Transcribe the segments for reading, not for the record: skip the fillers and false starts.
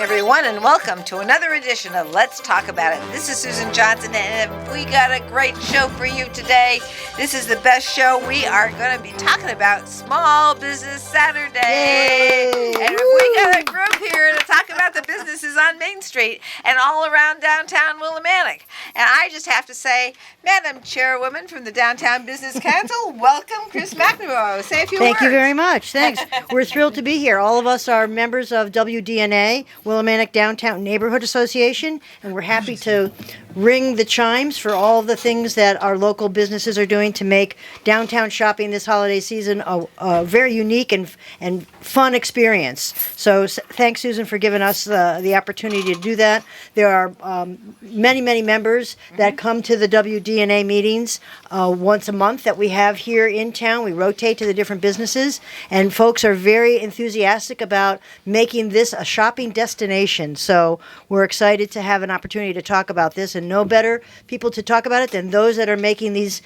everyone, and welcome to another edition of Let's Talk About It. This is Susan Johnson, and we got a great show for you today. This is the best show. We are going to be talking about Small Business Saturday. Yay! And we got a group here to talk about the businesses on Main Street and all around downtown Willimantic. And I just have to say, Madam Chairwoman from the Downtown Business Council, welcome, Chris McNamara. Say a few words. Thank you very much. Thanks. We're thrilled to be here. All of us are members of WDNA, Willimantic Downtown Neighborhood Association, and we're happy to ring the chimes for all the things that our local businesses are doing to make downtown shopping this holiday season a very unique and fun experience. So thanks, Susan, for giving us the opportunity to do that. There are many members that come to the WDNA meetings once a month that we have here in town. We rotate to the different businesses, and folks are very enthusiastic about making this a shopping destination. So we're excited to have an opportunity to talk about this, and no better people to talk about it than those that are making these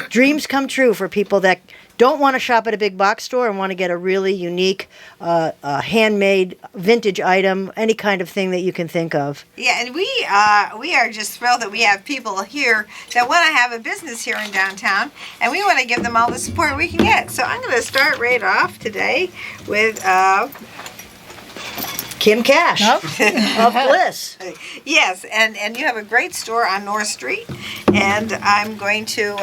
dreams come true for people that don't want to shop at a big box store and want to get a really unique, handmade, vintage item, any kind of thing that you can think of. Yeah, and we are just thrilled that we have people here that want to have a business here in downtown, and we want to give them all the support we can get. So I'm going to start right off today with Kim Cash of Bliss. Yes, and you have a great store on North Street, and I'm going to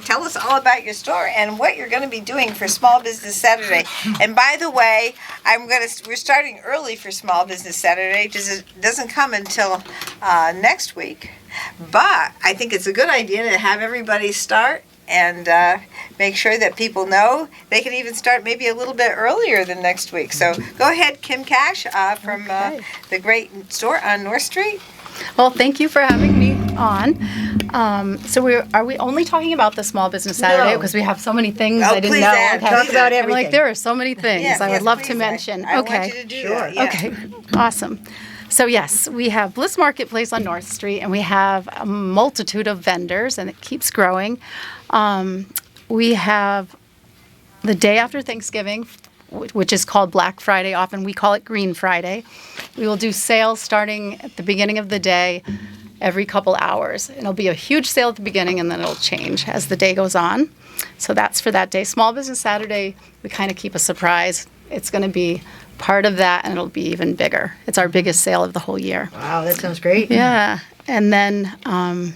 tell us all about your store and what you're going to be doing for Small Business Saturday. And by the way, we're starting early for Small Business Saturday because it doesn't come until next week. But I think it's a good idea to have everybody start and make sure that people know they can even start maybe a little bit earlier than next week. So go ahead, Kim Cash from the great store on North Street. Well, thank you for having me on. So are we only talking about the Small Business Saturday? No. Because we have so many things Oh, I didn't please know. add. Talk about I'm everything. like, there are so many things Yes, I would love please to mention. I Okay. want you to do Sure. that. Yeah. Okay, awesome. So yes, we have Bliss Marketplace on North Street, and we have a multitude of vendors, and it keeps growing. We have the day after Thanksgiving, which is called Black Friday. Often we call it Green Friday. We will do sales starting at the beginning of the day every couple hours. And it'll be a huge sale at the beginning, and then it'll change as the day goes on. So that's for that day. Small Business Saturday, we kind of keep a surprise. It's going to be part of that, and it'll be even bigger. It's our biggest sale of the whole year. Wow, that sounds great. Yeah. And then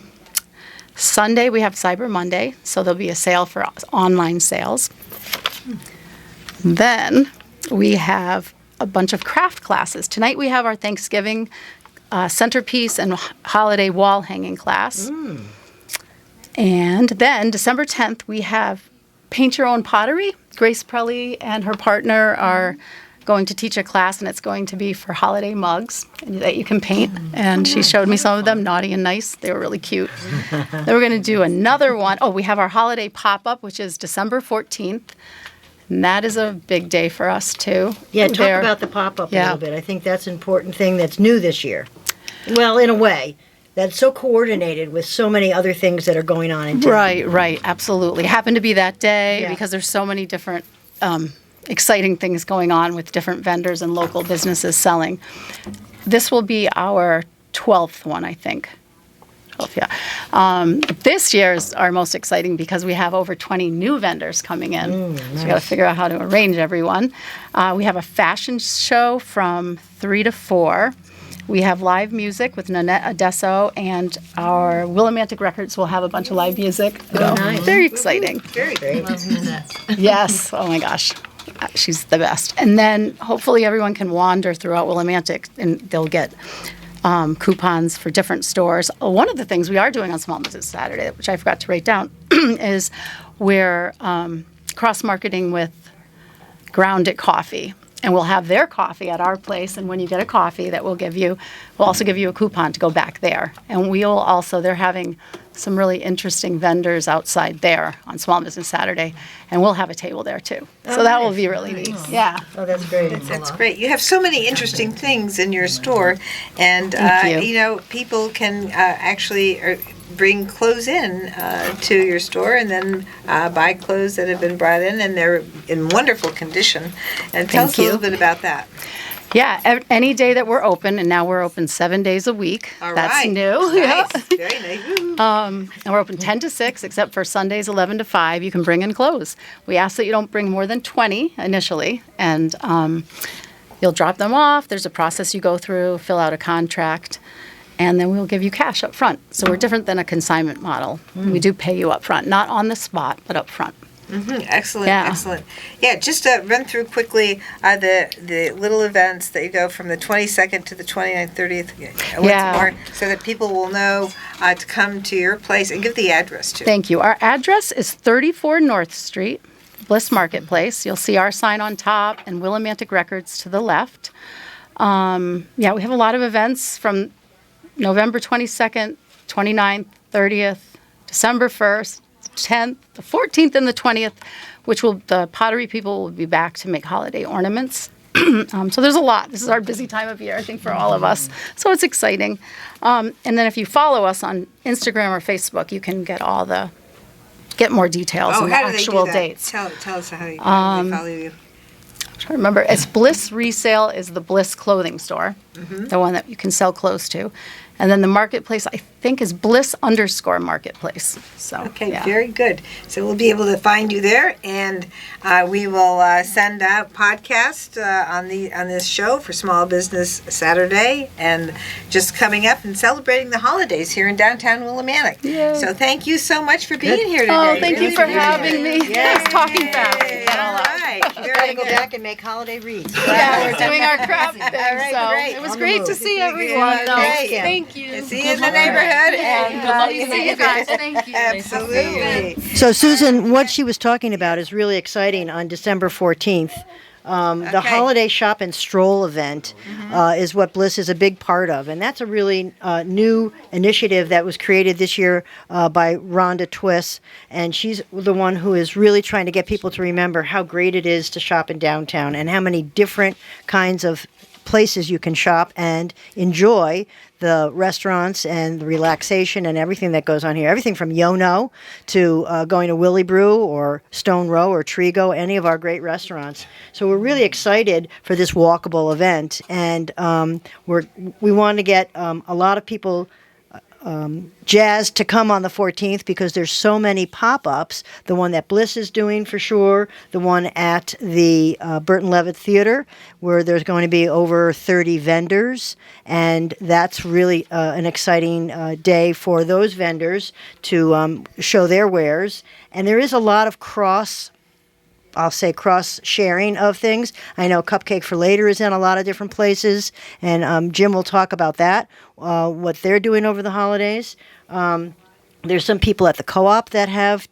Sunday, we have Cyber Monday, so there'll be a sale for online sales. Then we have a bunch of craft classes. Tonight we have our Thanksgiving centerpiece and holiday wall hanging class. And then December 10th, we have Paint Your Own Pottery. Grace Prelly and her partner are going to teach a class, and it's going to be for holiday mugs that you can paint. And she showed me some of them, naughty and nice. They were really cute. Then we're going to do another one. Oh, we have our holiday pop-up, which is December 14th. And that is a big day for us, too. Yeah, talk about the pop-up a Yeah. little bit. I think that's an important thing that's new this year. Well, in a way, that's so coordinated with so many other things that are going on in town. Right, absolutely. Happened to be that day Yeah. because there's so many different exciting things going on with different vendors and local businesses selling. This will be our 12th one, I think. 12th, yeah. This year is our most exciting because we have over 20 new vendors coming in. So we got to figure out how to arrange everyone. We have a fashion show from 3 to 4. We have live music with Nanette Adesso, and our Willimantic Records will have a bunch of live music. Oh, nice. Very exciting. Very great. Yes. Oh my gosh. She's the best. And then hopefully everyone can wander throughout Willimantic, and they'll get coupons for different stores. One of the things we are doing on Small Business Saturday, which I forgot to write down, is we're cross-marketing with Ground It Coffee. And we'll have their coffee at our place, and when you get a coffee, that we'll also give you a coupon to go back there. And they're having some really interesting vendors outside there on Small Business Saturday, and we'll have a table there too. So that will be really neat. Yeah. Oh, that's great. That's great. You have so many interesting things in your store, and Thank you. People can actually bring clothes in to your store, and then buy clothes that have been brought in, and they're in wonderful condition. And tell us a little bit about that. Yeah, any day that we're open, and now we're open 7 days a week. All That's right. new. Yeah. Nice. Very nice. Woo. And we're open 10 to 6, except for Sundays 11 to 5. You can bring in clothes. We ask that you don't bring more than 20 initially, and you'll drop them off. There's a process you go through, fill out a contract, and then we'll give you cash up front. So we're different than a consignment model. We do pay you up front, not on the spot, but up front. Excellent, Yeah. excellent. Yeah, just to run through quickly the little events that you go from the 22nd to the 29th, 30th once Yeah. more, so that people will know to come to your place and give the address to. Thank you. Our address is 34 North Street, Bliss Marketplace. You'll see our sign on top and Willimantic Records to the left. Yeah, we have a lot of events from November 22nd, 29th, 30th, December 1st, 10th, the 14th, and the 20th, the pottery people will be back to make holiday ornaments. So there's a lot. This is our busy time of year, I think, for all of us. So it's exciting. And then if you follow us on Instagram or Facebook, you can get more details and the how do they actual do that? dates. Tell us how they follow you. I'm trying to remember. It's Bliss Resale is the Bliss clothing store, Mm-hmm. the one that you can sell clothes to. And then the marketplace, I think, is Bliss_marketplace. So, Okay, yeah. very good. So we'll be able to find you there, and we will send out podcast on this show for Small Business Saturday, and just coming up and celebrating the holidays here in downtown Willimantic. Yay. So thank you so much for being here today. Oh, thank you Really for appreciate having it. me. Yes, talking fast. Yay, all right, Gotta very go good. back and make holiday wreaths. Yeah, we're doing our craft thing. All right, So great. it was On the great move. to see Yeah, everyone. though. great. Thank you. See you in the neighborhood, and Good luck to see you guys. Thank you. absolutely. So, Susan, what she was talking about is really exciting on December 14th. The Okay. holiday shop and stroll event is what Bliss is a big part of. And that's a really new initiative that was created this year by Rhonda Twiss. And she's the one who is really trying to get people to remember how great it is to shop in downtown and how many different kinds of places you can shop and enjoy the restaurants and the relaxation and everything that goes on here. Everything from Yono to going to Willie Brew or Stone Row or Trigo, any of our great restaurants. So we're really excited for this walkable event, and we want to get a lot of people jazzed to come on the 14th because there's so many pop-ups. The one that Bliss is doing for sure, the one at the Burton Levitt Theater where there's going to be over 30 vendors, and that's really an exciting day for those vendors to show their wares. And there is a lot of cross sharing of things. I know Cupcake for Later is in a lot of different places, and Jim will talk about that, what they're doing over the holidays. There's some people at the co-op that have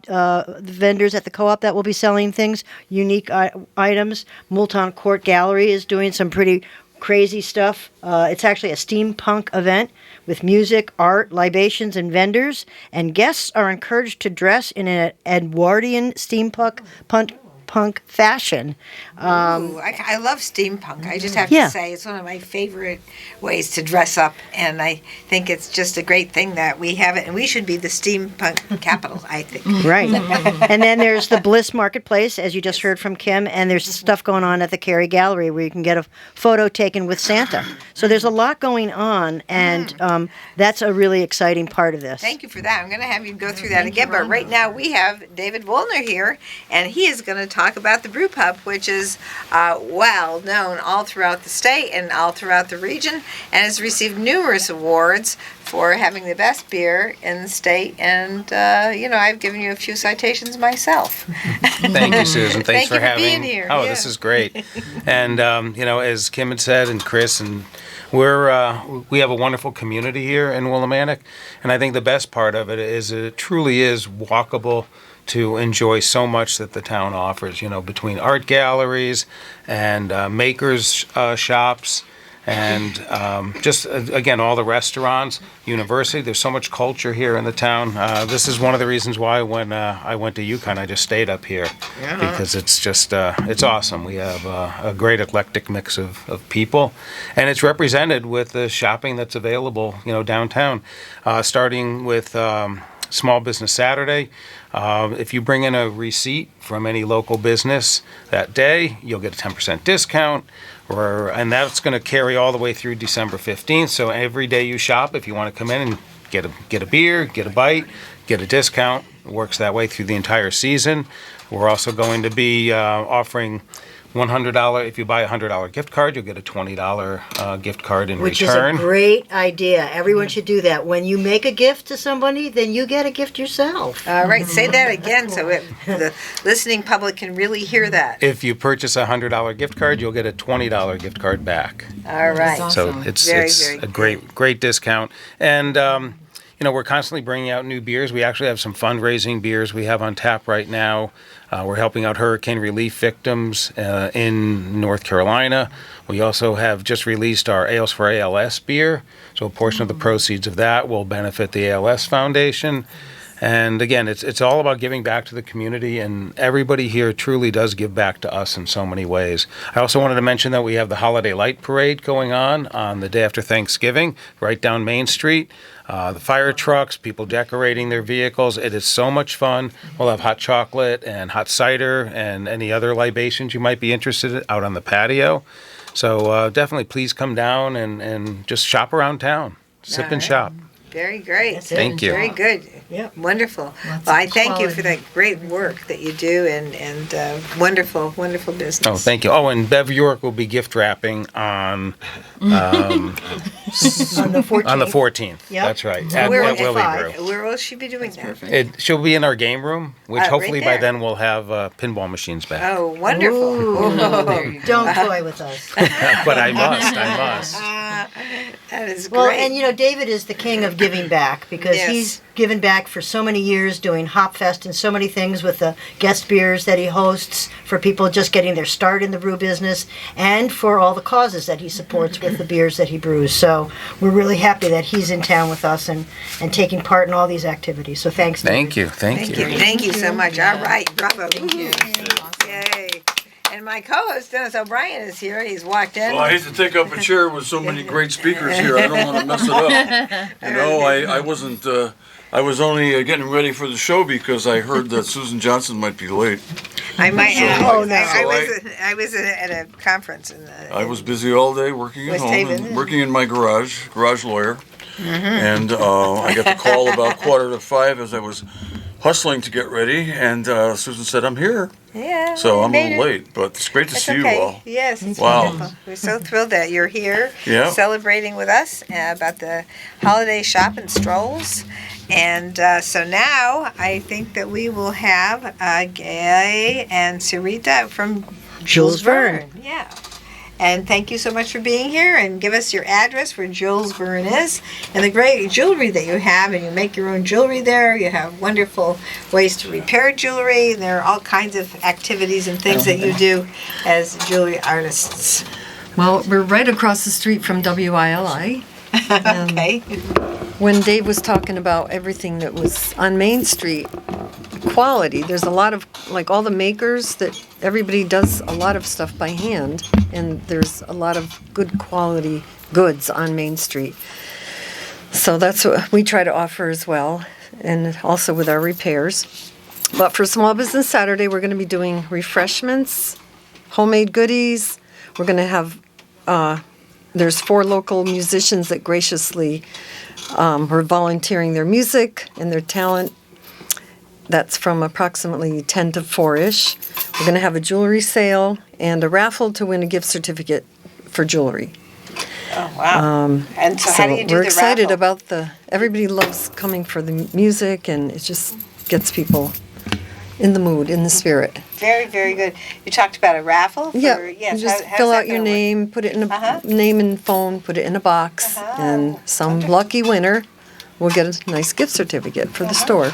vendors at the co-op that will be selling things, unique items. Moulton Court Gallery is doing some pretty crazy stuff. It's actually a steampunk event with music, art, libations, and vendors. And guests are encouraged to dress in an Edwardian steampunk fashion. Ooh, I love steampunk. I just have Yeah. to say it's one of my favorite ways to dress up, and I think it's just a great thing that we have it, and we should be the steampunk capital, I think. Right. And then there's the Bliss Marketplace, as you just heard from Kim, and there's stuff going on at the Cary Gallery where you can get a photo taken with Santa. So there's a lot going on, and that's a really exciting part of this. Thank you for that. I'm going to have you go through that again, but right now we have David Woolner here, and he is going to talk about the Brew Pub, which is well known all throughout the state and all throughout the region, and has received numerous awards for having the best beer in the state. And I've given you a few citations myself. Thank you, Susan. Thank Thanks for you for having. being here. Oh, Yeah. this is great. And as Kim had said, and Chris, and we have a wonderful community here in Willimantic, and I think the best part of it is it truly is walkable to enjoy so much that the town offers. Between art galleries and makers shops. And just, again, all the restaurants, university, there's so much culture here in the town. This is one of the reasons why when I went to UConn, I just stayed up here. Because it's just, it's awesome. We have a great eclectic mix of people. And it's represented with the shopping that's available, downtown. Starting with Small Business Saturday. If you bring in a receipt from any local business that day, you'll get a 10% discount. And that's going to carry all the way through December 15th. So every day you shop, if you want to come in and get a beer, get a bite, get a discount, it works that way through the entire season. We're also going to be offering $100. If you buy a $100 gift card, you'll get a $20 gift card in Which return. is a great idea. Everyone should do that. When you make a gift to somebody, then you get a gift yourself. All right, say that again so the listening public can really hear that. If you purchase a $100 gift card, you'll get a $20 gift card back. All right. So it's Very, it's very a great discount. And we're constantly bringing out new beers. We actually have some fundraising beers we have on tap right now. We're helping out hurricane relief victims in North Carolina. We also have just released our Ales for ALS beer. So a portion of the proceeds of that will benefit the ALS Foundation. And again, it's all about giving back to the community, and everybody here truly does give back to us in so many ways. I also wanted to mention that we have the Holiday Light Parade going on the day after Thanksgiving, right down Main Street. The fire trucks, people decorating their vehicles. It is so much fun. We'll have hot chocolate and hot cider and any other libations you might be interested in out on the patio. So definitely please come down and just shop around town. Sip and right. shop. Very great. That's it. Thank you. Very good. Yep. Wonderful. Lots Well, of I thank you for quality. that great work that you do and wonderful business. Oh, thank you. Oh, and Bev York will be gift wrapping on On the 14th. on the 14th. Yep. That's right. So At we're Willie at 5. Brew. Where will she be doing that? She'll be in our game room, which Right hopefully by there. then we'll have pinball machines back. Oh, wonderful. Ooh. Don't toy with us. But I must. That is great. Well, and David is the king of giving back because Yes. he's given back for so many years doing Hopfest and so many things with the guest beers that he hosts for people just getting their start in the brew business and for all the causes that he supports with the beers that he brews. So we're really happy that he's in town with us and taking part in all these activities. So thanks, David. Thank you. Thank you. Thank you so much. All right, bravo. Thank you. Yay. And my co-host, Dennis O'Brien, is here. He's walked in. Well, I hate to take up a chair with so many great speakers here. I don't want to mess it up. I wasn't. I was only getting ready for the show because I heard that Susan Johnson might be late. I might So, add. oh, no. I was at a conference. I was busy all day working at West home Haven. and working in my garage lawyer. And I got the call about 4:45 as I was hustling to get ready, and Susan said, "I'm here." Yeah. So you I'm a made little it. late, but it's great to It's see okay. you all. Yes, it's Wow. wonderful. We're so thrilled that you're here Yeah. celebrating with us about the holiday shop and strolls. And so now I think that we will have Gay and Sarita from Jules Verne. Yeah. And thank you so much for being here and give us your address where Jules Verne is and the great jewelry that you have. And you make your own jewelry there. You have wonderful ways to repair jewelry. There are all kinds of activities and things that you do as jewelry artists. Well, we're right across the street from WILI. Okay. When Dave was talking about everything that was on Main Street, quality, there's a lot of, like all the makers that everybody does a lot of stuff by hand, and there's a lot of good quality goods on Main Street. So that's what we try to offer as well, and also with our repairs. But for Small Business Saturday, we're going to be doing refreshments, homemade goodies. We're going to have, there's 4 local musicians that graciously are volunteering their music and their talent. That's from approximately 10 to 4-ish. We're going to have a jewelry sale and a raffle to win a gift certificate for jewelry. Oh, wow. And so how do you do we're the excited raffle? about everybody loves coming for the music, and it just gets people in the mood, in the spirit. Very, very good. You talked about a raffle? For, Yeah, yes. you just how's fill that out your gonna work? name, put it in a Uh-huh. name and phone, put it in a box, and some lucky winner will get a nice gift certificate for the store.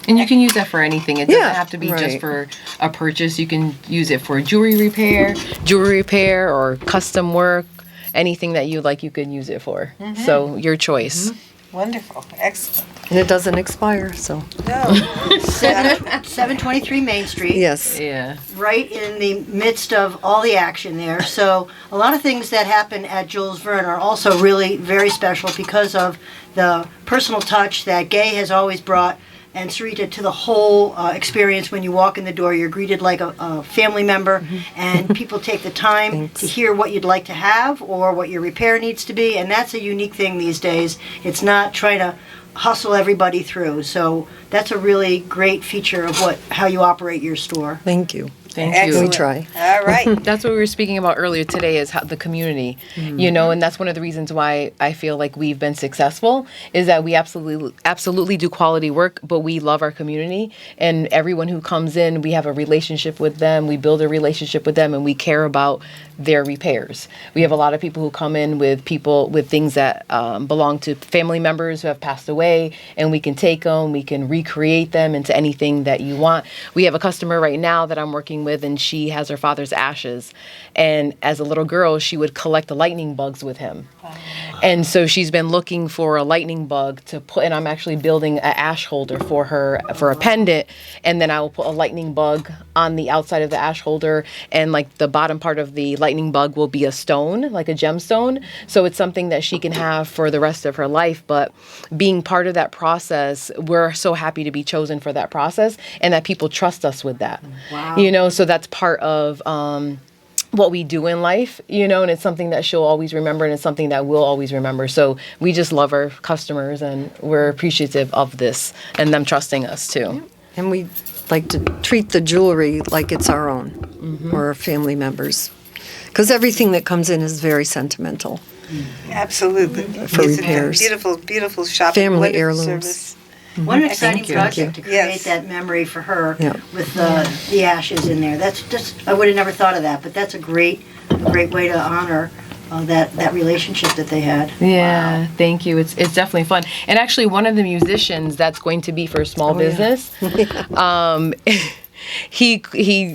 And you can use that for anything. It doesn't Yeah, have to be right. just for a purchase. You can use it for jewelry repair or custom work, anything that you like, you could use it for. So your choice. Wonderful. Excellent. And it doesn't expire, so, No. 723 Main Street. yes. Yeah. Right in the midst of all the action there. So a lot of things that happen at Jules Verne are also really very special because of the personal touch that Gay has always brought and Sarita to the whole experience. When you walk in the door, you're greeted like a family member, and people take the time to hear what you'd like to have or what your repair needs to be, and that's a unique thing these days. It's not trying to hustle everybody through. So that's a really great feature of how you operate your store. Thank you. Thank Excellent. you. We try. All right. That's what we were speaking about earlier today is how the community, you know, and that's one of the reasons why I feel like we've been successful is that we absolutely do quality work, but we love our community, and everyone who comes in, we have a relationship with them, we build a relationship with them, and we care about their repairs. We have a lot of people who come in with things that belong to family members who have passed away, and we can take them, we can recreate them into anything that you want. We have a customer right now that I'm working with, and she has her father's ashes, and as a little girl she would collect the lightning bugs with him. And so she's been looking for a lightning bug to put, and I'm actually building an ash holder for her for a pendant, and then I will put a lightning bug on the outside of the ash holder, and like the bottom part of the lightning bug will be a stone, like a gemstone. So it's something that she can have for the rest of her life. But being part of that process, we're so happy to be chosen for that process, and that people trust us with that. Wow. You know, so that's part of what we do in life, you know, and it's something that she'll always remember, and it's something that we'll always remember. So we just love our customers, and we're appreciative of this and them trusting us too. And we like to treat the jewelry like it's our own or our family members. Because everything that comes in is very sentimental. Absolutely. For It's a repairs. beautiful, beautiful shop. Family wonderful heirlooms. service. What an exciting you. project to create Yes. that memory for her Yeah. with the ashes in there. That's just, I would have never thought of that, but that's a great way to honor that relationship that they had. Yeah, thank you. It's definitely fun. And actually, one of the musicians that's going to be for small business, he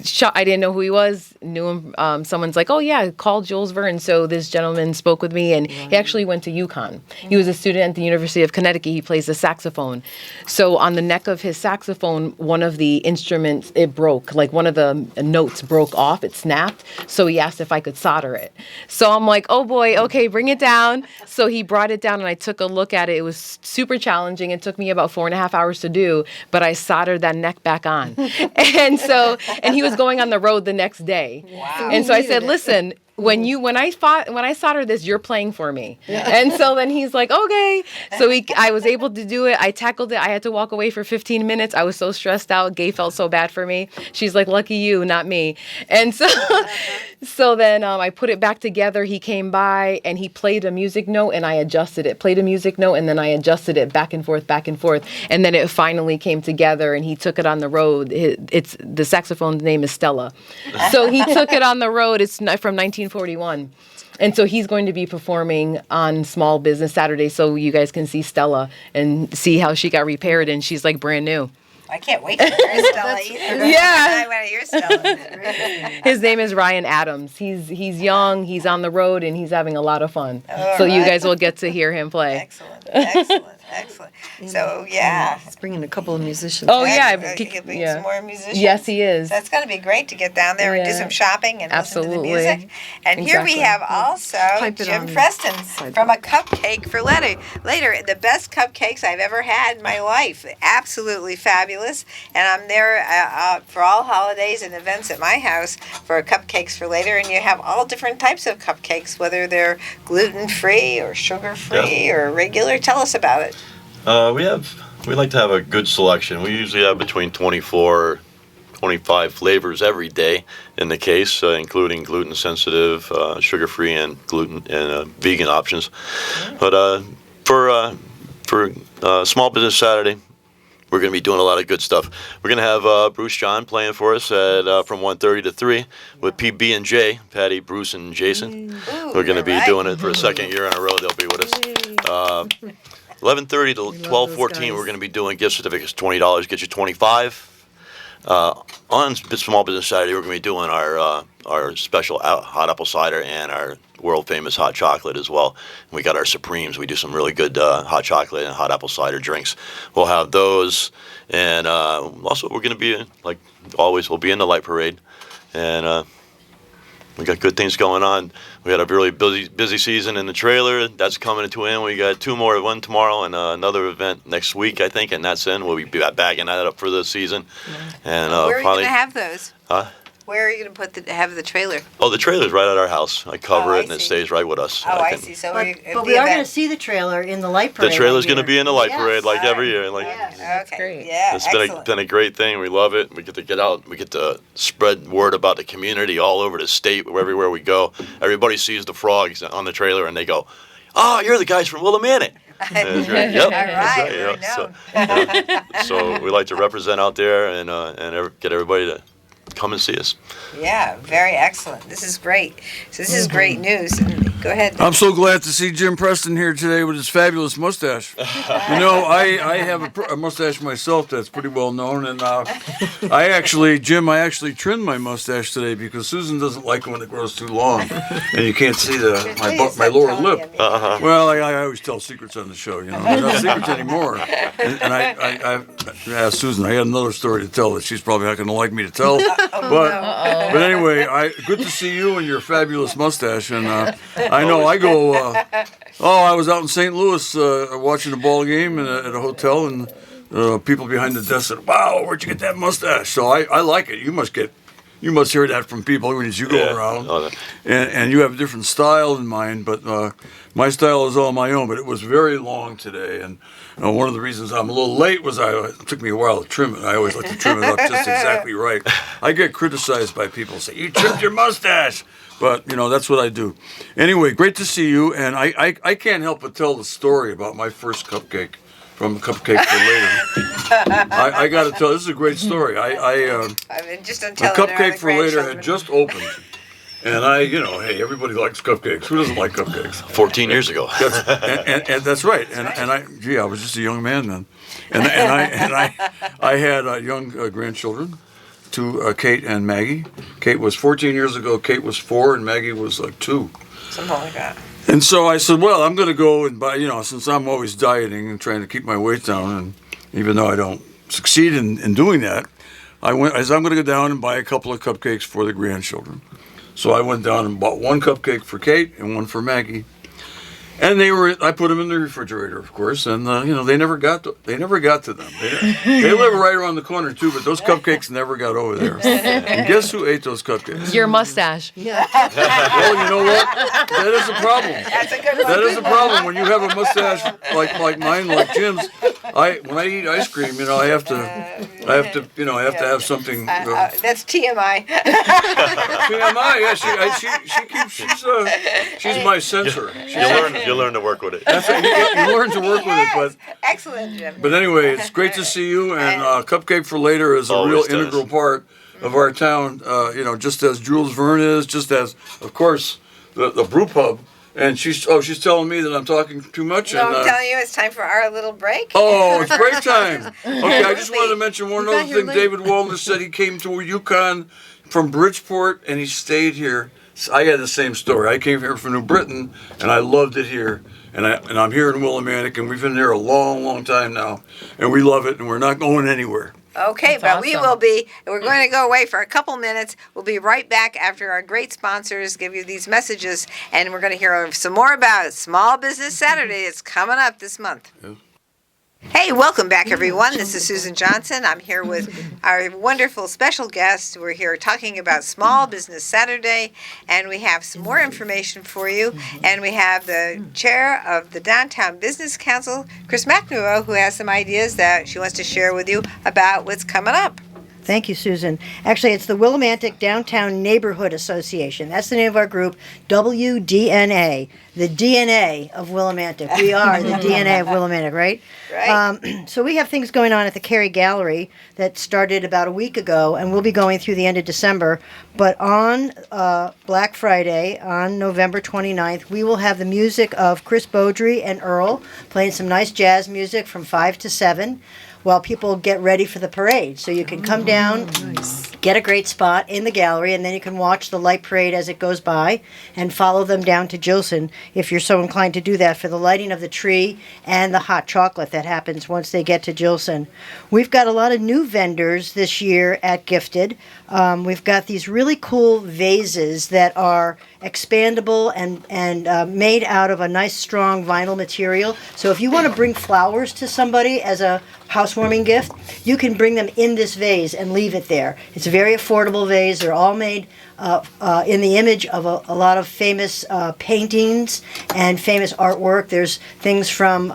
shot. I didn't know who he was. Knew him. Someone's like, "Oh yeah, call Jules Verne." So this gentleman spoke with me, and he actually went to UConn. He was a student at the University of Connecticut. He plays the saxophone. So on the neck of his saxophone, one of the instruments it broke. Like one of the notes broke off. It snapped. So he asked if I could solder it. So I'm like, "Oh boy, okay, bring it down." So he brought it down, and I took a look at it. It was super challenging. It took me about 4.5 hours to do, but I soldered that neck back on. And he was going on the road the next day. Wow. And so I said, "Listen, when I solder this, you're playing for me." And so then he's like, "Okay." So I was able to do it. I tackled it. I had to walk away for 15 minutes. I was so stressed out. Gay felt so bad for me. She's like, "Lucky you, not me." And so then I put it back together. He came by and he played a music note, and I adjusted it. Played a music note, and then I adjusted it back and forth, and then it finally came together. And he took it on the road. It's the saxophone's name is Stella. So he took it on the road. It's from 1941. And so he's going to be performing on Small Business Saturday, so you guys can see Stella and see how she got repaired, and she's like brand new. I can't wait to hear Stella either. Yeah. I want to hear Stella. His name is Ryan Adams. He's young, he's on the road, and he's having a lot of fun. All So you right. guys will get to hear him play. Excellent. So, yeah. He's bringing a couple of musicians. Oh, yeah. He'll bring Yeah. some more musicians. Yes, he is. That's going to be great to get down there and do Yeah. some shopping and listen to the Absolutely. music. And here we Exactly. have also Pipe it Jim on. Preston Sidewalk. from A Cupcake for Later. The best cupcakes I've ever had in my life. Absolutely fabulous. And I'm there for all holidays and events at my house for Cupcakes for Later. And you have all different types of cupcakes, whether they're gluten-free or sugar-free or regular. Tell us about it. We like to have a good selection. We usually have between 24, 25 flavors every day in the case, including gluten sensitive, sugar free, and gluten and vegan options. But for Small Business Saturday, we're going to be doing a lot of good stuff. We're going to have Bruce John playing for us from 1:30 to 3 with PB&J, Patty, Bruce, and Jason. We're going to be doing it for a second year in a row. They'll be with us. 11:30 to 12:14, we're going to be doing gift certificates. $20 get you 25. on Small Business Saturday, we're going to be doing our special hot apple cider and our world famous hot chocolate as well. We got our Supremes. We do some really good hot chocolate and hot apple cider drinks. We'll have those, and also we're going to be like always. We'll be in the light parade, and we got good things going on. We had a really busy season in the trailer. That's coming to an end. We got two more, one tomorrow and another event next week, I think, and that's in. We'll be bagging that up for the season. And Where are you probably, going to have those? Huh? Where are you going to have the trailer? Oh, the trailer's right at our house. I cover Oh, it, I and it see. stays right with us. Oh, I can- see. So But, it'll but be we are event. going to see the trailer in the light The parade. trailer's right going to be in the light Yes. parade like All every right. year. Like Okay. great. Yeah. it's Excellent. been a great thing. We love it. We get to get out. We get to spread word about the community all over the state, everywhere we go. Everybody sees the frogs on the trailer, and they go, "Oh, you're the guys from Willimantic." That's right. Yep. All That's right. you know, Right so we like to represent out there and get everybody to come and see us. Yeah. Very excellent. This is great. So this is great news. And go ahead. I'm so glad to see Jim Preston here today with his fabulous mustache. You know, I have a mustache myself that's pretty well known, and I actually trimmed my mustache today because Susan doesn't like it when it grows too long, and you can't see my lower lip. Well, I always tell secrets on the show, you know. They're not secrets anymore. And I asked Susan, I had another story to tell that she's probably not going to like me to tell. But anyway, good to see you and your fabulous mustache. And I know I go. I was out in St. Louis watching a ball game at a hotel, and people behind the desk said, "Wow, where'd you get that mustache?" So I like it. You must hear that from people as you go around. Oh, And you have a different style than mine, but my style is all my own. But it was very long today, and one of the reasons I'm a little late was it took me a while to trim it. I always like to trim it up just exactly right. I get criticized by people who say, "You trimmed your mustache," but that's what I do. Anyway, great to see you, and I can't help but tell the story about my first cupcake from Cupcake for Later. I got to tell, this is a great story. I mean, just The until Cupcake for Later had just opened. And hey, everybody likes cupcakes. Who doesn't like cupcakes? 14 years ago. And that's right. And I was just a young man then. And I had young grandchildren, Kate and Maggie. Kate was 14 years ago. Kate was 4, and Maggie was like 2. something like that. And so I said, well, I'm going to go and buy, since I'm always dieting and trying to keep my weight down, and even though I don't succeed in doing that, I said, I'm going to go down and buy a couple of cupcakes for the grandchildren. So I went down and bought one cupcake for Kate and one for Maggie. And I put them in the refrigerator, of course, and they never got to them. They live right around the corner too, but those cupcakes never got over there. And guess who ate those cupcakes? Your mustache. Well, you know what? That is a problem. That's a good one. That is a problem when you have a mustache like mine, like Jim's. When I eat ice cream, I have to have something. That's TMI. TMI, yeah, she's my censor. You'll learn to work with it. That's right, you learn to work with it, but. Excellent, Jim. But anyway, it's great to see you, and Cupcake for Later is a Always real does. integral part of our town, just as Jules Verne is, just as, of course, the brew pub. And she's telling me that I'm talking too much. So and, I'm telling you, it's time for our little break. Oh, it's break time. Okay, I just wanted to mention one got other here thing. late. David Waldner said he came to Yukon from Bridgeport, and he stayed here. I had the same story. I came here from New Britain, and I loved it here. And I'm here in Willimantic, and we've been there a long, long time now. And we love it, and we're not going anywhere. Okay, but we will be. We're going to go away for a couple minutes. We'll be right back after our great sponsors give you these messages, and we're going to hear some more about Small Business Saturday. It's coming up this month. Hey, welcome back, everyone. This is Susan Johnson. I'm here with our wonderful special guest. We're here talking about Small Business Saturday, and we have some more information for you. And we have the chair of the Downtown Business Council, Chris McNamara, who has some ideas that she wants to share with you about what's coming up. Thank you, Susan. Actually, it's the Willimantic Downtown Neighborhood Association. That's the name of our group, WDNA, the DNA of Willimantic. We are the DNA of Willimantic, right? Right. So we have things going on at the Cary Gallery that started about a week ago, and we'll be going through the end of December. But on Black Friday, on November 29th, we will have the music of Chris Beaudry and Earl playing some nice jazz music from 5 to 7. while people get ready for the parade. So you can come down, get a great spot in the gallery, and then you can watch the light parade as it goes by and follow them down to Gilson if you're so inclined to do that for the lighting of the tree and the hot chocolate that happens once they get to Gilson. We've got a lot of new vendors this year at Gifted. We've got these really cool vases that are expandable and made out of a nice strong vinyl material. So if you want to bring flowers to somebody as a housewarming gift, you can bring them in this vase and leave it there. It's a very affordable vase. They're all made in the image of a lot of famous paintings and famous artwork. There's things from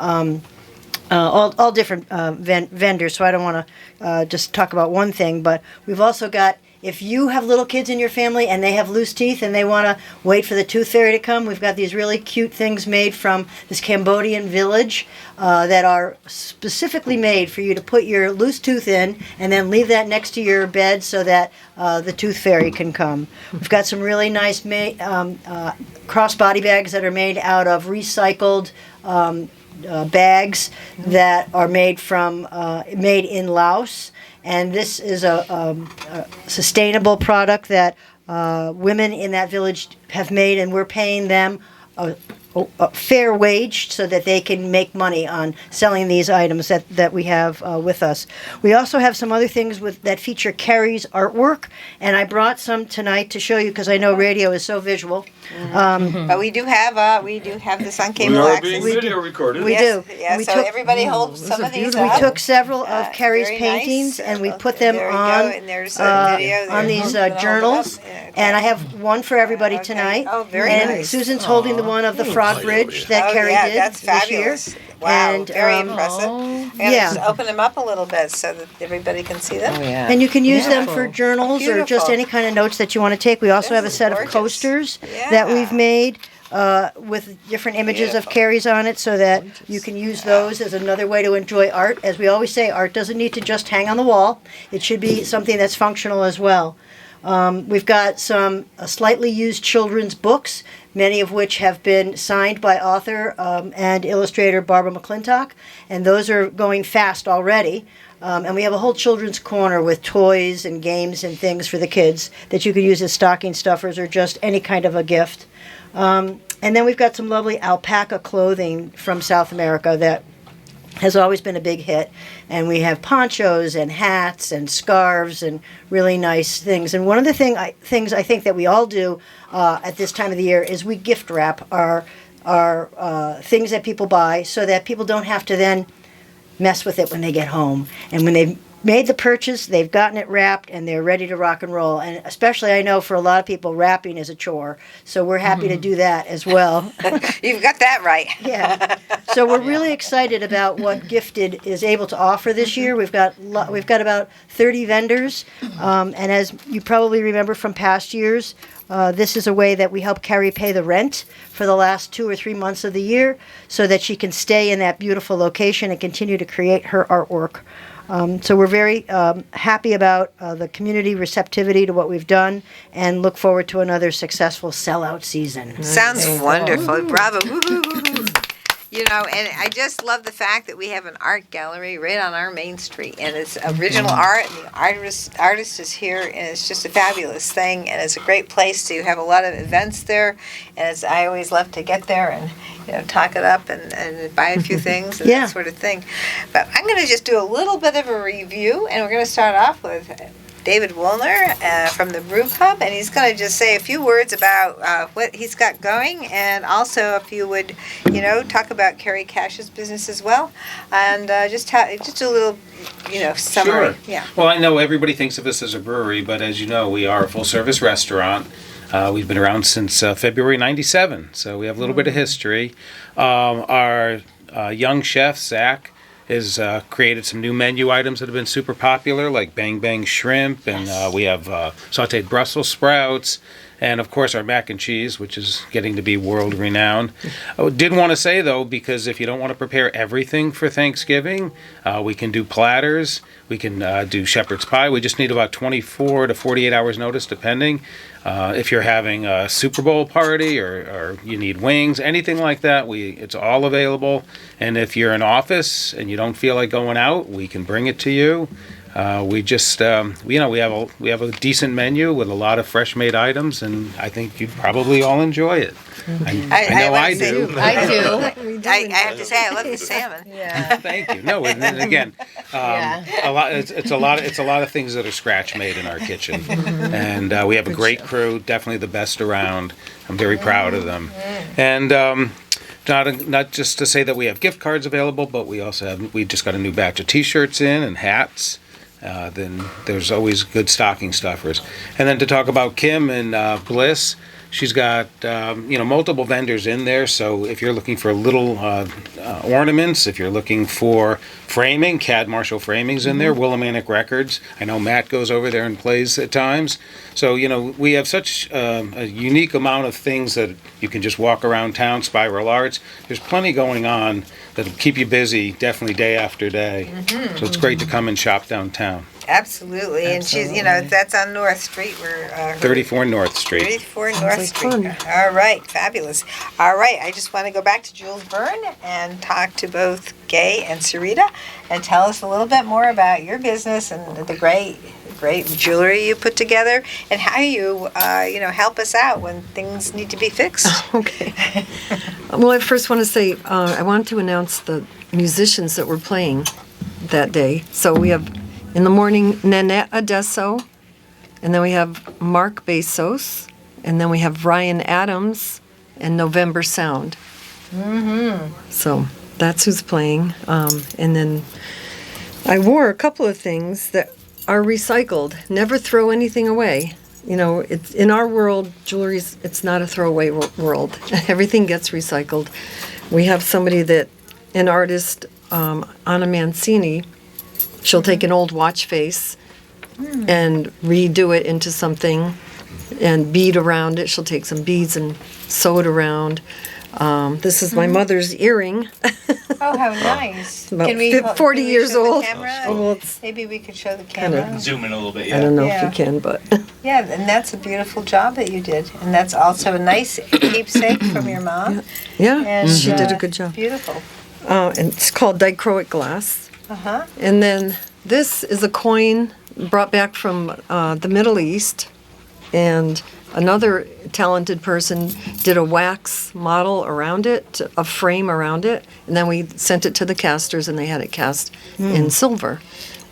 all different vendors, so I don't want to just talk about one thing, but we've also got, if you have little kids in your family and they have loose teeth and they want to wait for the tooth fairy to come, we've got these really cute things made from this Cambodian village that are specifically made for you to put your loose tooth in and then leave that next to your bed so that the tooth fairy can come. We've got some really nice crossbody bags that are made out of recycled bags that are made in Laos. And this is a sustainable product that women in that village have made, and we're paying them a fair wage so that they can make money on selling these items that we have with us. We also have some other things that feature Carrie's artwork, and I brought some tonight to show you because I know radio is so visual. But we do have this on We cable are access. being video recorded. We do. Yeah, We so took- everybody hold some of these We up. took several of Carrie's Very nice. paintings and we put them There we go, on and there's a video on there. these Hold it up. journals. Yeah, okay. And I have one for everybody Okay. tonight. Oh, very and nice. Susan's holding the one of the frog bridge that Oh, Carrie yeah, did that's this year. fabulous. Wow, And, very um, impressive. I'm gonna yeah. just open them up a little bit so that everybody can see them. yeah. And you can use them for journals or just Beautiful. any kind of notes that you want to take. We also This have a is set gorgeous. of coasters that Yeah. we've made with different images of Beautiful. Carrie's on it so that you can use those as another way to enjoy art. As we always say, art doesn't need to just hang on the wall. It should be something that's functional as well. We've got some slightly used children's books, many of which have been signed by author and illustrator Barbara McClintock, and those are going fast already. And we have a whole children's corner with toys and games and things for the kids that you could use as stocking stuffers or just any kind of a gift. And then we've got some lovely alpaca clothing from South America that has always been a big hit. And we have ponchos and hats and scarves and really nice things. And one of the things I think that we all do at this time of the year is we gift wrap our things that people buy so that people don't have to then mess with it when they get home. And when they've made the purchase, they've gotten it wrapped, and they're ready to rock and roll. And especially, I know for a lot of people, wrapping is a chore. So we're happy to do that as well. You've got that right. Yeah. So we're really excited about what Gifted is able to offer this year. We've got about 30 vendors, and as you probably remember from past years, this is a way that we help Carrie pay the rent for the last 2 or 3 months of the year, so that she can stay in that beautiful location and continue to create her artwork. So we're very happy about the community receptivity to what we've done, and look forward to another successful sellout season. Sounds wonderful. Bravo. Woo-hoo. You know, and I just love the fact that we have an art gallery right on our main street, and it's original art, and the artist is here, and it's just a fabulous thing, and it's a great place to have a lot of events there, and I always love to get there and talk it up and buy a few things and Yeah. that sort of thing. But I'm going to just do a little bit of a review, and we're going to start off with David Woolner from the Brew Pub, and he's going to just say a few words about what he's got going, and also if you would, talk about Carrie Cash's business as well, and just a little, summary. Sure. Yeah. Well, I know everybody thinks of us as a brewery, but as you know, we are a full-service restaurant. We've been around since February '97, so we have a little bit of history. Our young chef, Zach, has created some new menu items that have been super popular, like Bang Bang Shrimp, and we have sauteed Brussels sprouts, and of course our mac and cheese, which is getting to be world renowned. I did want to say though, because if you don't want to prepare everything for Thanksgiving, we can do platters. We can do shepherd's pie. We just need about 24 to 48 hours notice, depending. If you're having a Super Bowl party or you need wings, anything like that, it's all available. And if you're in office and you don't feel like going out, we can bring it to you. We just, we have a decent menu with a lot of fresh made items, and I think you'd probably all enjoy it. I know I do. I do. I have to say, I love the salmon. Yeah. Thank you. No, and then again, a lot. It's a lot of things that are scratch made in our kitchen, and we have a great crew. Definitely the best around. I'm very proud of them, and. Not just to say that we have gift cards available, but we just got a new batch of T-shirts in and hats. Then there's always good stocking stuffers. And then to talk about Kim and Bliss, she's got multiple vendors in there. So if you're looking for little ornaments, if you're looking for framing, Cad Marshall Framing's in there, Willimantic Records. I know Matt goes over there and plays at times. So we have such a unique amount of things that you can just walk around town. Spiral Arts. There's plenty going on that'll keep you busy, definitely day after day. So it's great to come and shop downtown. Absolutely. And she's, that's on North Street. We're 34 North Street. 34 North like Street. fun. All right, fabulous. All right, I just want to go back to Jules Byrne and talk to both Gay and Sarita and tell us a little bit more about your business and the great jewelry you put together and how you, help us out when things need to be fixed. Okay. Well, I first want to say I wanted to announce the musicians that were playing that day. So we have in the morning Nanette Adesso, and then we have Mark Bezos, and then we have Ryan Adams and November Sound. So that's who's playing. And then I wore a couple of things that are recycled. Never throw anything away. It's in our world, jewelry's, it's not a throwaway world. Everything gets recycled. We have an artist, Anna Mancini. She'll take an old watch face and redo it into something and bead around it. She'll take some beads and sew it around. This is my mother's earring. Oh, how nice. About Can we 40 years show the old. camera? Oh, well, it's Maybe we could show the camera. Zoom in a little bit, I yeah. don't know Yeah. if you can, but Yeah, and that's a beautiful job that you did. And that's also a nice keepsake from your mom. yeah, And she did a good job. Beautiful. And it's called dichroic glass. Uh-huh. And then this is a coin brought back from the Middle East. And another talented person did a wax model around it, a frame around it. And then we sent it to the casters and they had it cast in silver.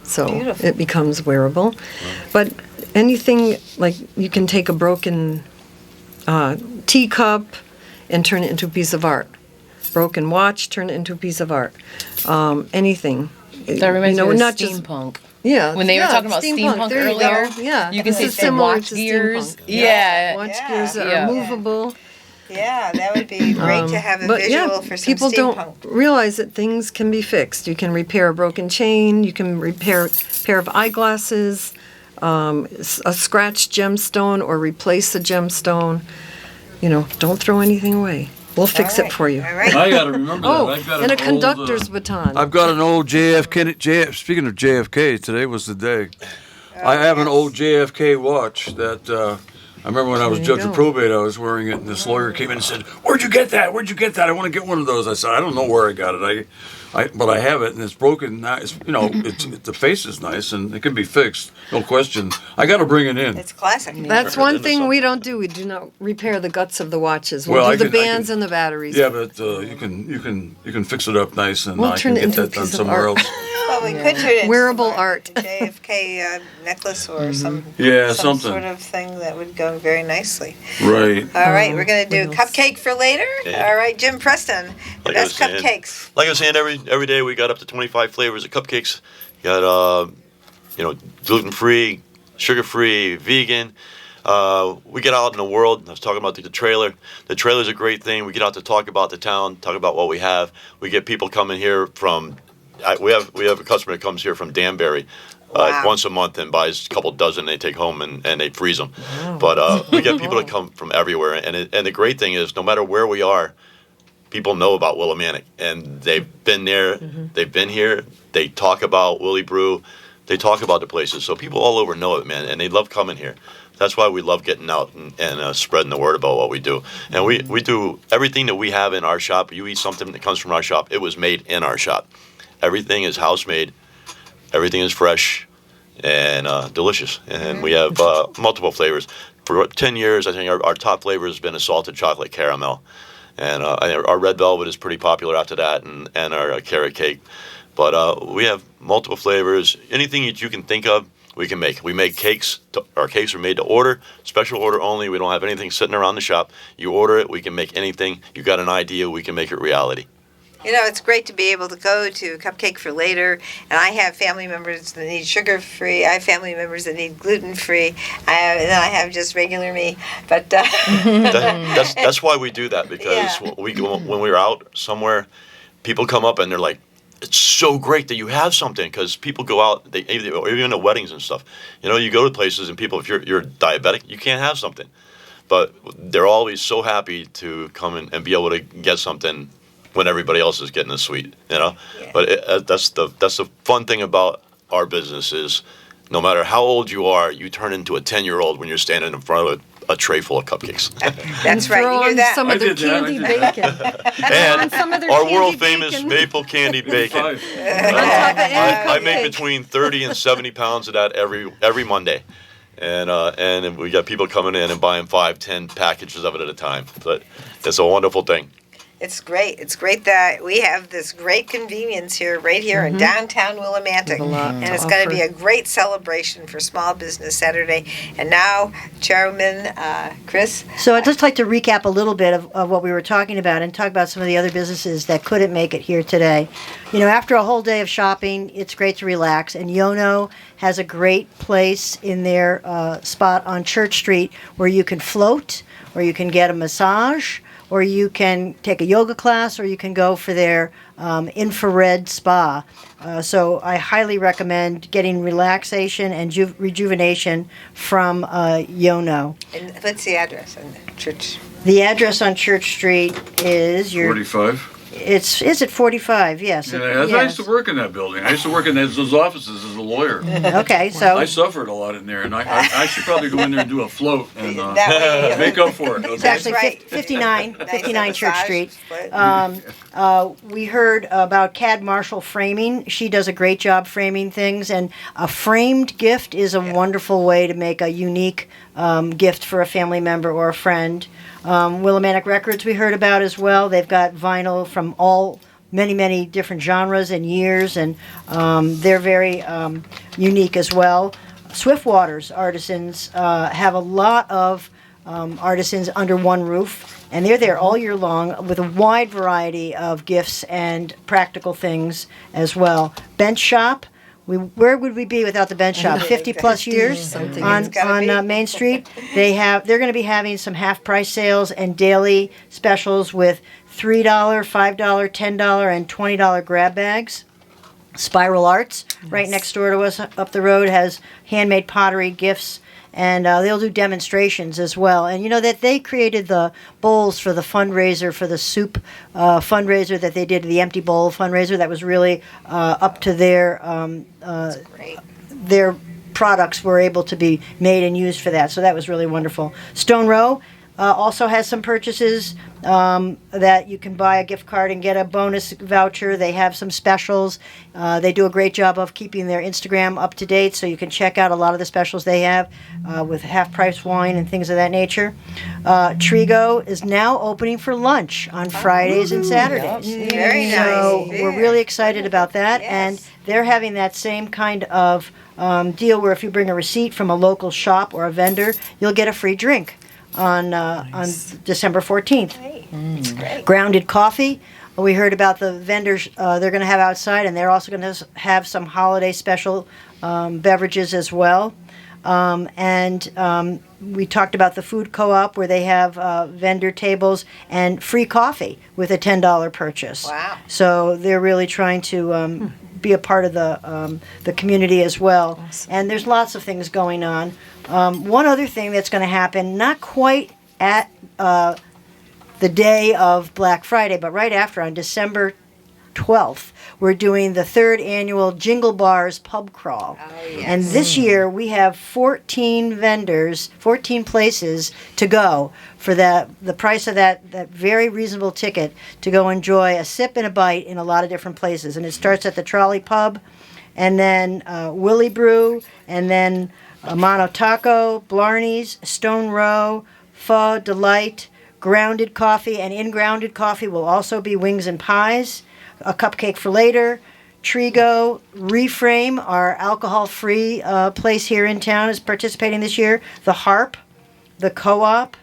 So Beautiful. it becomes wearable. But anything, like you can take a broken teacup and turn it into a piece of art. Broken watch, turn it into a piece of art. Anything. That reminds me of not just steampunk. yeah. When they were yeah, talking about steampunk there you earlier, go. Yeah. you can This say is similar watch to gears. steampunk. Yeah. Watch Yeah. gears that Yeah. are movable. Yeah, that would be great to have a But visual yeah, for some people steampunk. don't realize that things can be fixed. You can repair a broken chain. You can repair a pair of eyeglasses, a scratched gemstone, or replace a gemstone. Don't throw anything away. We'll fix All it for you. All right. I got to remember Oh, that. I've got and a an old, conductor's baton. I've got an old JFK. Speaking of JFK, today was the day. I have an old JFK watch that I remember when I was There you judge of go. probate. I was wearing it, and this lawyer came in and said, "Where'd you get that? Where'd you get that? I want to get one of those." I said, "I don't know where I got it. But I have it, and it's broken. Now, the face is nice, and it can be fixed, no question. I got to bring it in. It's classic. That's one thing we don't do. We do not repair the guts of the watches. We'll Well, do I the can- I bands can- and the batteries. Yeah, but you can fix it up nice, and We'll I turn can it get into a that done piece of somewhere art. else. Well, we could turn it into Wearable some art. a JFK necklace or some Yeah, some something. sort of thing that would go very nicely. Right. All right, we're gonna do what else? cupcake for later. Okay. All right, Jim Preston, the Like I best was saying. cupcakes. Like I was saying, every day we got up to 25 flavors of cupcakes. Got gluten free, sugar free, vegan. We get out in the world. I was talking about the trailer. The trailer's a great thing. We get out to talk about the town, talk about what we have. We get people coming here from. We have a customer that comes here from Danbury. Wow. once a month and buys a couple dozen. They take home and they freeze them. But we get people that come from everywhere, and the great thing is, no matter where we are, people know about Willimantic, and they've been there, they've been here. They talk about Willie Brew, they talk about the places, so people all over know it, man, and they love coming here. That's why we love getting out and spreading the word about what we do. And we do everything that we have in our shop. You eat something that comes from our shop, it was made in our shop. Everything is house made. Everything is fresh and delicious. And we have multiple flavors. For 10 years, I think our top flavor has been a salted chocolate caramel. And our red velvet is pretty popular after that, and our carrot cake. But we have multiple flavors. Anything that you can think of, we can make. We make cakes. Our cakes are made to order, special order only. We don't have anything sitting around the shop. You order it, we can make anything. You got an idea, we can make it reality. You know, it's great to be able to go to Cupcake for Later, and I have family members that need sugar-free. I have family members that need gluten-free. And then I have just regular me. But That's why we do that, because when we're out somewhere, people come up and they're like, it's so great that you have something, because people go out, or even at weddings and stuff. You know, you go to places and people, if you're diabetic, you can't have something. But they're always so happy to come in and be able to get something when everybody else is getting a sweet, you know. Yeah. But that's the fun thing about our business is, no matter how old you are, you turn into a 10-year-old when you're standing in front of a tray full of cupcakes. that's right. Throw You hear on that? some I of their did that, I candy did that. bacon. And some of their our candy world famous bacon. maple candy bacon. Five. I make between 30 and 70 pounds of that every Monday. And we got people coming in and buying 5, 10 packages of it at a time. But it's a wonderful thing. It's great. It's great that we have this great convenience here, right here in downtown Willimantic. And it's going to be a great celebration for Small Business Saturday. And now, Chairman Chris. So I'd just like to recap a little bit of what we were talking about and talk about some of the other businesses that couldn't make it here today. You know, after a whole day of shopping, it's great to relax. And Yono has a great place in their spot on Church Street where you can float, or you can get a massage, or you can take a yoga class, or you can go for their infrared spa. So I highly recommend getting relaxation and rejuvenation from Yono. And what's the address on the church? The address on Church Street is 45. Is it 45? Yes. Yeah, I used to work in that building. I used to work in those offices as a lawyer. Okay, so I suffered a lot in there, and I should probably go in there and do a float and That way, make up for it. it's Okay? actually right. 59 Nice Church massage Street. split. We heard about Cad Marshall Framing. She does a great job framing things, and a framed gift is a wonderful way to make a unique gift for a family member or a friend. Willimantic Records we heard about as well. They've got vinyl from many different genres and years, and they're very unique as well. Swiftwater's artisans have a lot of artisans under one roof, and they're there all year long with a wide variety of gifts and practical things as well. Bench Shop. Where would we be without the Bench Shop? 50 plus years Something. on It's gotta be. Main Street. They're going to be having some half price sales and daily specials with $3, $5, $10, and $20 grab bags. Spiral Arts, right next door to us up the road, has handmade pottery, gifts, and they'll do demonstrations as well. And you know that they created the bowls for the fundraiser for the soup fundraiser that they did, the empty bowl fundraiser. That was really up to their Great. their products were able to be made and used for that. So that was really wonderful. Stone Row also has some purchases that you can buy a gift card and get a bonus voucher. They have some specials. They do a great job of keeping their Instagram up to date, so you can check out a lot of the specials they have with half-price wine and things of that nature. Trigo is now opening for lunch on Fridays and Saturdays. Very nice. So we're really excited about that, Yes. and they're having that same kind of deal where if you bring a receipt from a local shop or a vendor, you'll get a free drink on December 14th. It's great. Grounded Coffee. We heard about the vendors they're going to have outside, and they're also going to have some holiday special beverages as well. We talked about the food co-op where they have vendor tables and free coffee with a $10 purchase. Wow. So they're really trying to be a part of the community as well. And there's lots of things going on. One other thing that's going to happen, not quite at the day of Black Friday, but right after, on December 12th, we're doing the 3rd annual Jingle Bars Pub Crawl. And this year we have 14 vendors, 14 places to go for the price of that very reasonable ticket to go enjoy a sip and a bite in a lot of different places. And it starts at the Trolley Pub, and then Willie Brew, and then Mono Taco, Blarney's, Stone Row, Pho Delight, Grounded Coffee, and in Grounded Coffee will also be wings and pies. A Cupcake for Later, Trigo, Reframe, our alcohol-free place here in town, is participating this year. The Harp, the Co-op,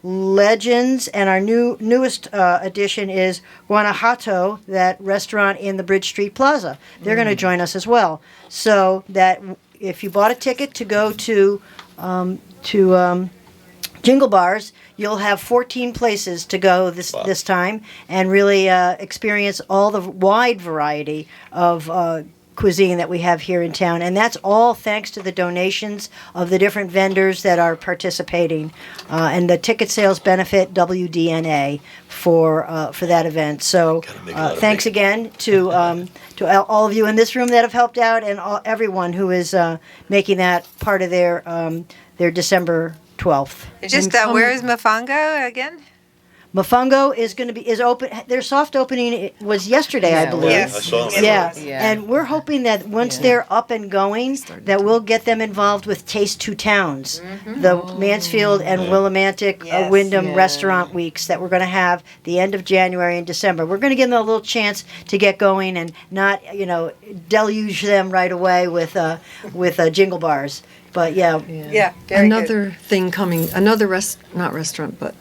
Legends, and our newest addition is Guanajuato, that restaurant in the Bridge Street Plaza. They're going to join us as well. So that if you bought a ticket to go to Jingle Bars, you'll have 14 places to go this time and really experience all the wide variety of cuisine that we have here in town. And that's all thanks to the donations of the different vendors that are participating. And the ticket sales benefit WDNA for that event. So thanks again to all of you in this room that have helped out, and everyone who is making that part of their December 12th. Just where is Mofongo again? Mofongo is open. Their soft opening was yesterday, I believe. Yes. I saw them. Yeah. Yeah. And we're hoping that once they're up and going, that we'll get them involved with Taste Two Towns, the Mansfield and Willimantic Yes. Wyndham Yeah. Restaurant Weeks that we're going to have the end of January and December. We're going to give them a little chance to get going and not, deluge them right away with Jingle Bars. But yeah. Yeah, very good. Another thing coming, not restaurant, but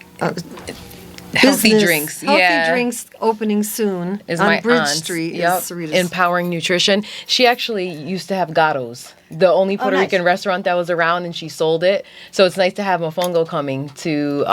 Healthy business- drinks, Healthy yeah. drinks opening soon Is on my Bridge aunt's. Street. Yep. Is Sarita's. Empowering Nutrition. She actually used to have Gatto's, the only Puerto nice. Rican restaurant that was around, and she sold it. So it's nice to have Mofongo coming to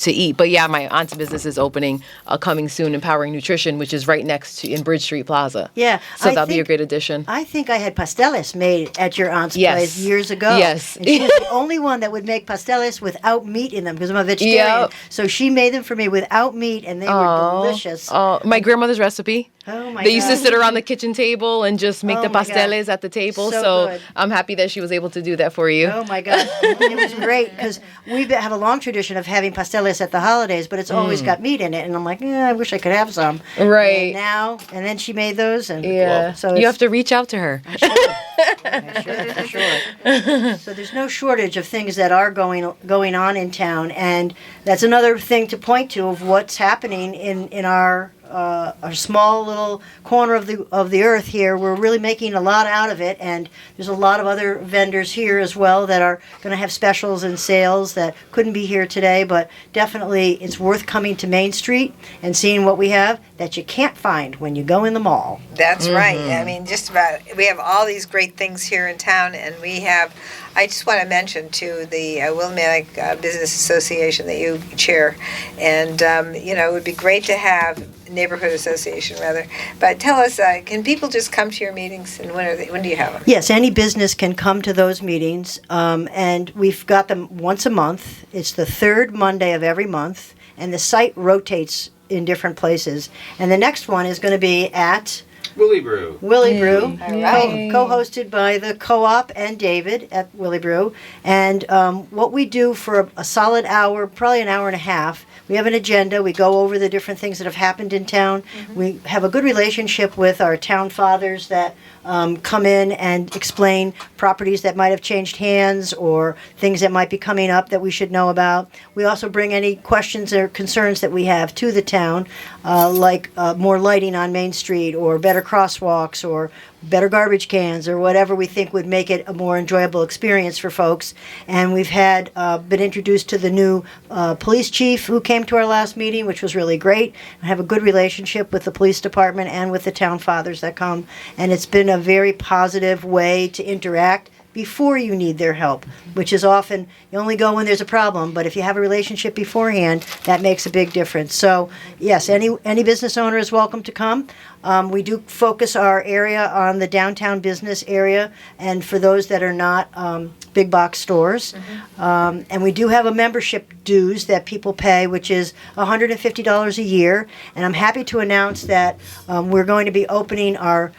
eat. But yeah, my aunt's business is opening, coming soon, Empowering Nutrition, which is right next to in Bridge Street Plaza. Yeah. So I that'll be a think- great addition. I think I had pasteles made at your aunt's Yes. place years ago. Yes. And she was the only one that would make pasteles without meat in them because I'm a vegetarian. Yep. So she made them for me without meat, and they were delicious. Oh, my grandmother's recipe. Oh my They used to God. sit around the kitchen table and just make Oh the my God. pasteles at the table. So So good. I'm happy that she was able to do that for you. Oh my God, it was great because we have a long tradition of having pasteles at the holidays, but it's always got meat in it, and I'm like, I wish I could have some. Right. And then she made those, and Yeah. so You it's- have to reach out to her. Sure. So there's no shortage of things that are going on in town, and that's another thing to point to of what's happening in our small little corner of the earth here. We're really making a lot out of it, and there's a lot of other vendors here as well that are going to have specials and sales that couldn't be here today, but definitely it's worth coming to Main Street and seeing what we have that you can't find when you go in the mall. That's right. I mean, just about, we have all these great things here in town, and I just want to mention to the Willimantic Business Association that you chair, and it would be great to have neighborhood association rather. But tell us, can people just come to your meetings, and when do you have them? Yes, any business can come to those meetings, and we've got them once a month. It's the third Monday of every month, and the site rotates in different places. And the next one is going to be at Willie Brew. Willie Brew, right. co-hosted by the Co-op and David at Willie Brew. And what we do for a solid hour, probably an hour and a half, we have an agenda. We go over the different things that have happened in town. We have a good relationship with our town fathers that come in and explain properties that might have changed hands or things that might be coming up that we should know about. We also bring any questions or concerns that we have to the town, like more lighting on Main Street or better crosswalks or better garbage cans or whatever we think would make it a more enjoyable experience for folks. And we've been introduced to the new police chief who came to our last meeting, which was really great. I have a good relationship with the police department and with the town fathers that come. And it's been a very positive way to interact before you need their help, which is often you only go when there's a problem, but if you have a relationship beforehand, that makes a big difference. So yes, any business owner is welcome to come. We do focus our area on the downtown business area, and for those that are not big box stores. And we do have a membership dues that people pay, which is $150 a year. And I'm happy to announce that we're going to be opening our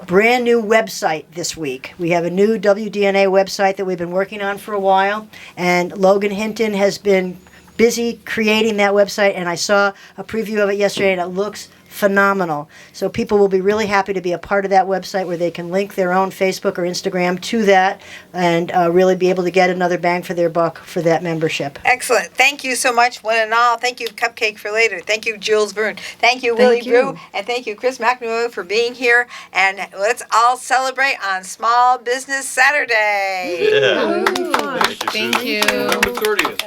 brand new website this week. We have a new WDNA website that we've been working on for a while, and Logan Hinton has been busy creating that website, and I saw a preview of it yesterday, and it looks phenomenal. So people will be really happy to be a part of that website where they can link their own Facebook or Instagram to that and really be able to get another bang for their buck for that membership. Excellent. Thank you so much, one and all. Thank you, Cupcake for Later. Thank you, Jules Verne. Thank you, Willie Brew. And thank you, Chris McNamara, for being here. And let's all celebrate on Small Business Saturday. Yeah. That would be fun. Thank you. November 30th.